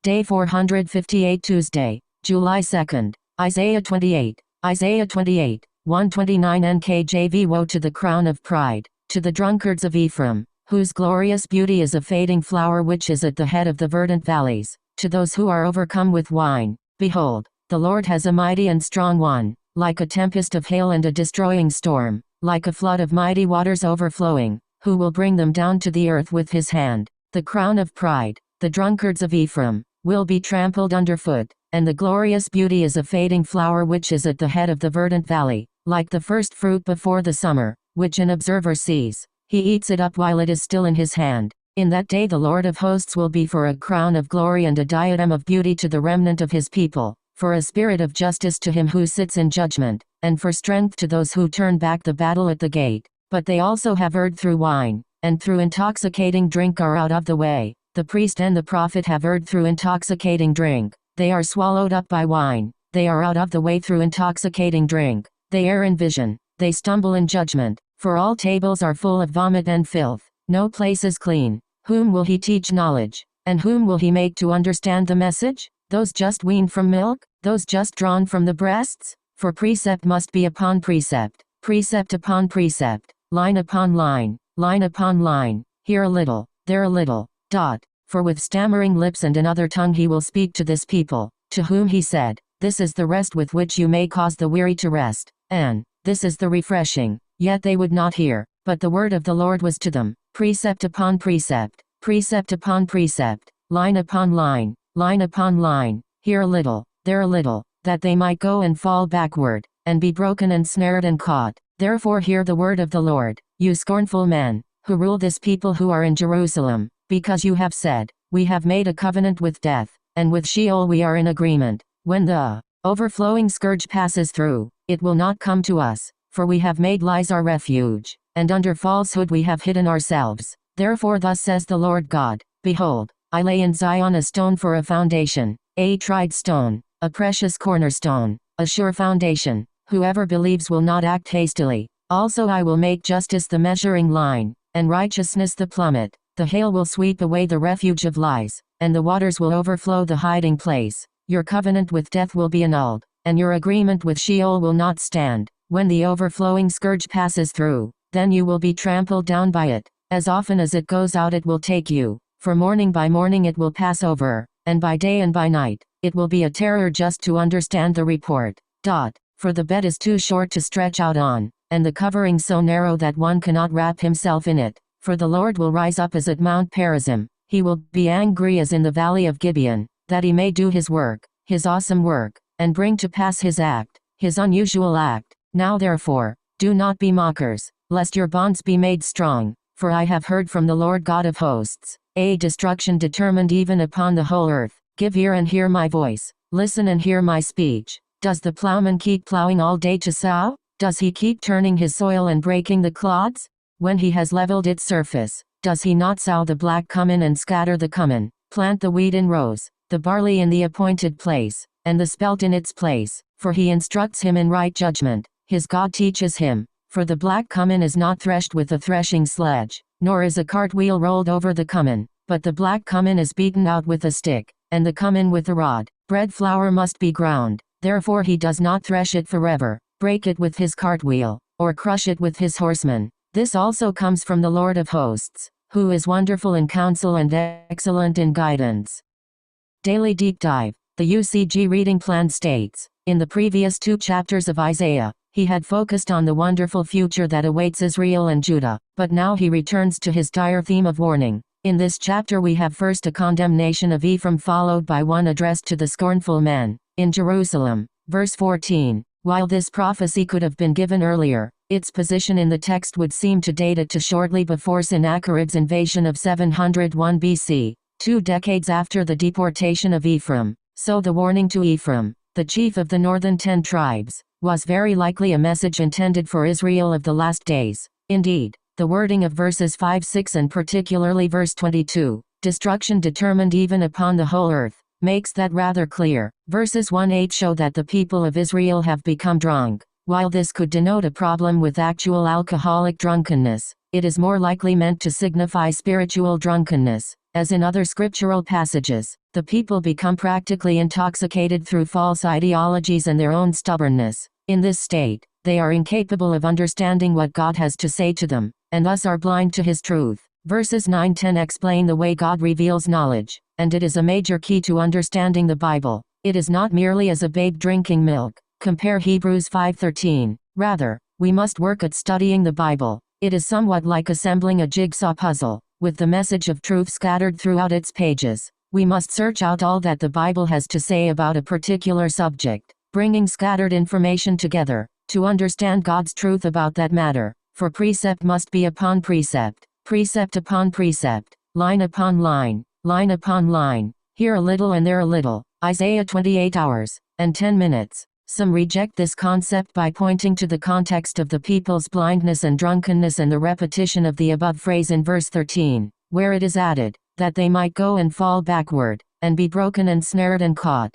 Day 458 Tuesday, July 2nd, Isaiah 28, 129 NKJV. Woe to the crown of pride, to the drunkards of Ephraim, whose glorious beauty is a fading flower which is at the head of the verdant valleys, to those who are overcome with wine. Behold, the Lord has a mighty and strong one, like a tempest of hail and a destroying storm, like a flood of mighty waters overflowing, who will bring them down to the earth with his hand. The crown of pride, the drunkards of Ephraim, will be trampled underfoot, and the glorious beauty is a fading flower which is at the head of the verdant valley, like the first fruit before the summer, which an observer sees. He eats it up while it is still in his hand. In that day the Lord of hosts will be for a crown of glory and a diadem of beauty to the remnant of his people, for a spirit of justice to him who sits in judgment, and for strength to those who turn back the battle at the gate. But they also have erred through wine, and through intoxicating drink are out of the way. The priest and the prophet have erred through intoxicating drink. They are swallowed up by wine. They are out of the way through intoxicating drink. They err in vision. They stumble in judgment. For all tables are full of vomit and filth. No place is clean. Whom will he teach knowledge? And whom will he make to understand the message? Those just weaned from milk? Those just drawn from the breasts? For precept must be upon precept, precept upon precept, line upon line, line upon line, here a little, there a little. For with stammering lips and another tongue he will speak to this people, to whom he said, This is the rest with which you may cause the weary to rest, and this is the refreshing. Yet they would not hear, but the word of the Lord was to them, precept upon precept, precept upon precept, line upon line, line upon line, here a little, there a little, that they might go and fall backward, and be broken and snared and caught. Therefore hear the word of the Lord, you scornful men, who rule this people who are in Jerusalem. Because you have said, We have made a covenant with death, and with Sheol we are in agreement. When the overflowing scourge passes through, it will not come to us, for we have made lies our refuge, and under falsehood we have hidden ourselves. Therefore thus says the Lord God, Behold, I lay in Zion a stone for a foundation, a tried stone, a precious cornerstone, a sure foundation. Whoever believes will not act hastily. Also I will make justice the measuring line, and righteousness the plummet. The hail will sweep away the refuge of lies, and the waters will overflow the hiding place. Your covenant with death will be annulled, and your agreement with Sheol will not stand. When the overflowing scourge passes through, then you will be trampled down by it. As often as it goes out it will take you, for morning by morning it will pass over, and by day and by night, it will be a terror just to understand the report. For the bed is too short to stretch out on, and the covering so narrow that one cannot wrap himself in it. For the Lord will rise up as at Mount Perazim, he will be angry as in the valley of Gibeon, that he may do his work, his awesome work, and bring to pass his act, his unusual act. Now therefore, do not be mockers, lest your bonds be made strong, for I have heard from the Lord God of hosts, a destruction determined even upon the whole earth. Give ear and hear my voice, listen and hear my speech. Does the plowman keep plowing all day to sow? Does he keep turning his soil and breaking the clods? When he has leveled its surface, does he not sow the black cumin and scatter the cumin, plant the wheat in rows, the barley in the appointed place, and the spelt in its place? For he instructs him in right judgment, his God teaches him. For the black cumin is not threshed with a threshing sledge, nor is a cartwheel rolled over the cumin, but the black cumin is beaten out with a stick, and the cumin with a rod. Bread flour must be ground, therefore he does not thresh it forever, break it with his cartwheel, or crush it with his horsemen. This also comes from the Lord of hosts, who is wonderful in counsel and excellent in guidance. Daily Deep Dive. The UCG reading plan states, in the previous 2 chapters of Isaiah, he had focused on the wonderful future that awaits Israel and Judah, but now he returns to his dire theme of warning. In this chapter we have first a condemnation of Ephraim followed by one addressed to the scornful men in Jerusalem. Verse 14. While this prophecy could have been given earlier, its position in the text would seem to date it to shortly before Sennacherib's invasion of 701 BC, 2 decades after the deportation of Ephraim. So the warning to Ephraim, the chief of the northern 10 tribes, was very likely a message intended for Israel of the last days. Indeed, the wording of verses 5, 6 and particularly verse 22, destruction determined even upon the whole earth, makes that rather clear. Verses 1-8 show that the people of Israel have become drunk. While this could denote a problem with actual alcoholic drunkenness, it is more likely meant to signify spiritual drunkenness, As in other scriptural passages, the people become practically intoxicated through false ideologies and their own stubbornness. In this state, they are incapable of understanding what God has to say to them, and thus are blind to His truth. Verses 9-10 explain the way God reveals knowledge, and it is a major key to understanding the Bible. It is not merely as a babe drinking milk. Compare Hebrews 5:13. Rather, we must work at studying the Bible. It is somewhat like assembling a jigsaw puzzle, with the message of truth scattered throughout its pages. We must search out all that the Bible has to say about a particular subject, bringing scattered information together, to understand God's truth about that matter. For precept must be upon precept, precept upon precept, line upon line, line upon line, here a little and there a little. Isaiah 28 hours and 10 minutes. Some reject this concept by pointing to the context of the people's blindness and drunkenness and the repetition of the above phrase in verse 13, where it is added, that they might go and fall backward, and be broken and snared and caught.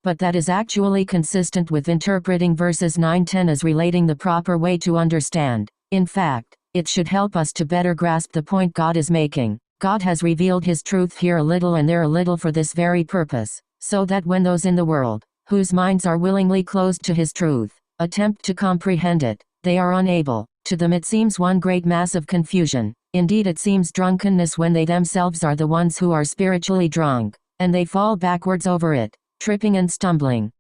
But that is actually consistent with interpreting verses 9-10 as relating the proper way to understand. In fact, it should help us to better grasp the point God is making. God has revealed His truth here a little and there a little for this very purpose, so that when those in the world, whose minds are willingly closed to His truth, attempt to comprehend it, they are unable. To them it seems one great mass of confusion. Indeed, it seems drunkenness when they themselves are the ones who are spiritually drunk, and they fall backwards over it, tripping and stumbling.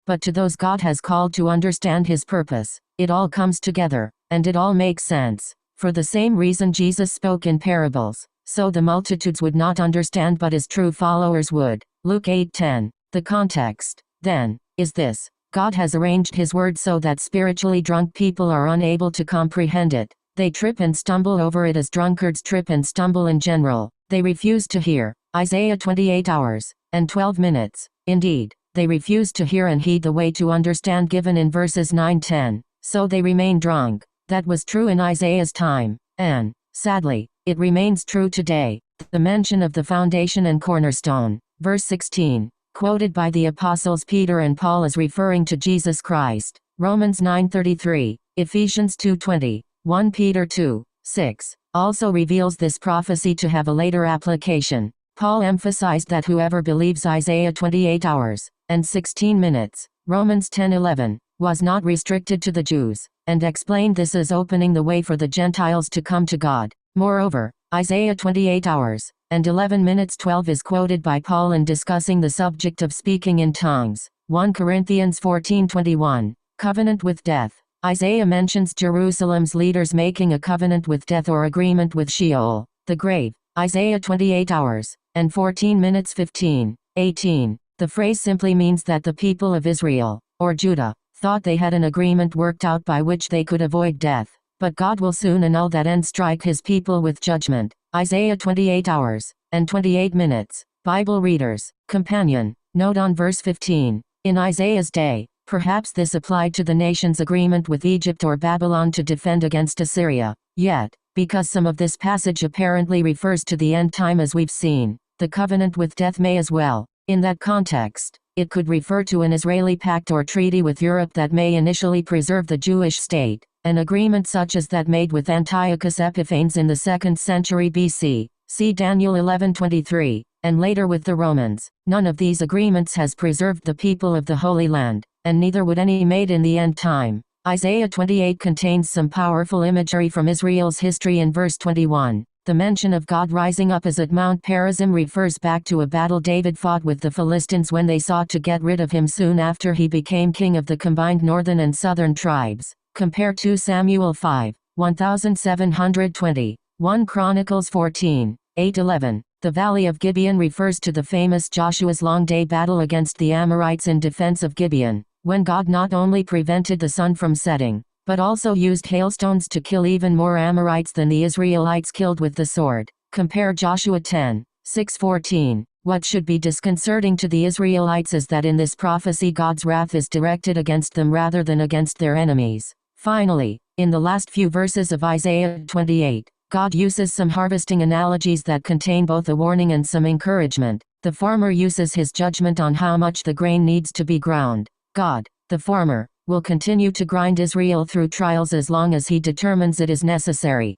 But to those God has called to understand His purpose, it all comes together, and it all makes sense. For the same reason Jesus spoke in parables, so the multitudes would not understand but His true followers would. Luke 8:10. The context, then, is this: God has arranged His word so that spiritually drunk people are unable to comprehend it. They trip and stumble over it as drunkards trip and stumble in general. They refuse to hear. Isaiah 28 hours and 12 minutes. Indeed, they refuse to hear and heed the way to understand given in verses 9-10, so they remain drunk. That was true in Isaiah's time, and, sadly, it remains true today. The mention of the foundation and cornerstone, verse 16, quoted by the apostles Peter and Paul as referring to Jesus Christ. Romans 9:33, Ephesians 2:20, 1 Peter 2:6, also reveals this prophecy to have a later application. Paul emphasized that whoever believes Isaiah 28 hours and 16 minutes, Romans 10:11, was not restricted to the Jews, and explained this as opening the way for the Gentiles to come to God. Moreover, Isaiah 28 hours and 11 minutes 12 is quoted by Paul in discussing the subject of speaking in tongues. 1 Corinthians 14:21, covenant with death. Isaiah mentions Jerusalem's leaders making a covenant with death or agreement with Sheol, the grave. Isaiah 28 hours and 14 minutes 15:18. The phrase simply means that the people of Israel, or Judah, thought they had an agreement worked out by which they could avoid death. But God will soon annul that and strike His people with judgment. Isaiah 28 hours and 28 minutes. Bible readers, companion, note on verse 15. In Isaiah's day, perhaps this applied to the nation's agreement with Egypt or Babylon to defend against Assyria. Yet, because some of this passage apparently refers to the end time as we've seen, the covenant with death may as well. In that context, it could refer to an Israeli pact or treaty with Europe that may initially preserve the Jewish state. An agreement such as that made with Antiochus Epiphanes in the 2nd century BC, see Daniel 11:23, and later with the Romans. None of these agreements has preserved the people of the Holy Land, and neither would any made in the end time. Isaiah 28 contains some powerful imagery from Israel's history in verse 21. The mention of God rising up as at Mount Perazim refers back to a battle David fought with the Philistines when they sought to get rid of him soon after he became king of the combined northern and southern tribes. Compare 2 Samuel 5, 1720, 1 Chronicles 14, 8-11. The Valley of Gibeon refers to the famous Joshua's long day battle against the Amorites in defense of Gibeon, when God not only prevented the sun from setting, but also used hailstones to kill even more Amorites than the Israelites killed with the sword. Compare Joshua 10, 6-14. What should be disconcerting to the Israelites is that in this prophecy God's wrath is directed against them rather than against their enemies. Finally, in the last few verses of Isaiah 28, God uses some harvesting analogies that contain both a warning and some encouragement. The farmer uses his judgment on how much the grain needs to be ground. God, the farmer, will continue to grind Israel through trials as long as He determines it is necessary.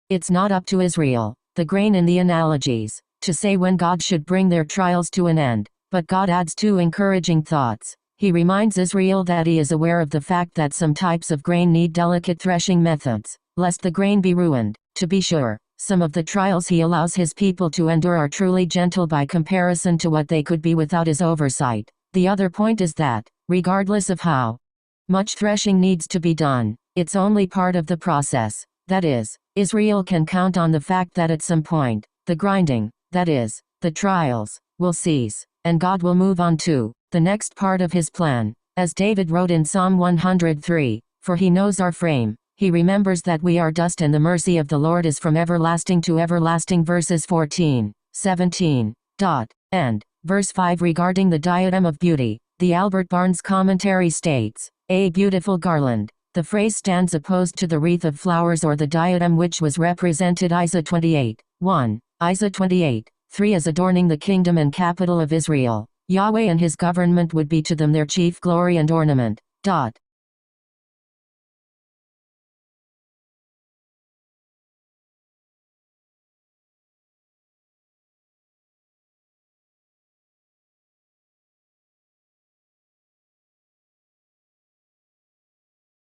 It's not up to Israel, the grain in the analogies, to say when God should bring their trials to an end. But God adds two encouraging thoughts. He reminds Israel that he is aware of the fact that some types of grain need delicate threshing methods, lest the grain be ruined. To be sure, some of the trials he allows his people to endure are truly gentle by comparison to what they could be without his oversight. The other point is that, regardless of how much threshing needs to be done, it's only part of the process. That is, Israel can count on the fact that at some point, the grinding, that is, the trials, will cease, and God will move on to the next part of his plan. As David wrote in Psalm 103, "For he knows our frame, he remembers that we are dust, and the mercy of the Lord is from everlasting to everlasting." Verses 14, 17. And verse 5 regarding the diadem of beauty, the Albert Barnes commentary states, "A beautiful garland." The phrase stands opposed to the wreath of flowers or the diadem which was represented Isaiah 28, 1. Isaiah 28, 3 as adorning the kingdom and capital of Israel. Yahweh and his government would be to them their chief glory and ornament.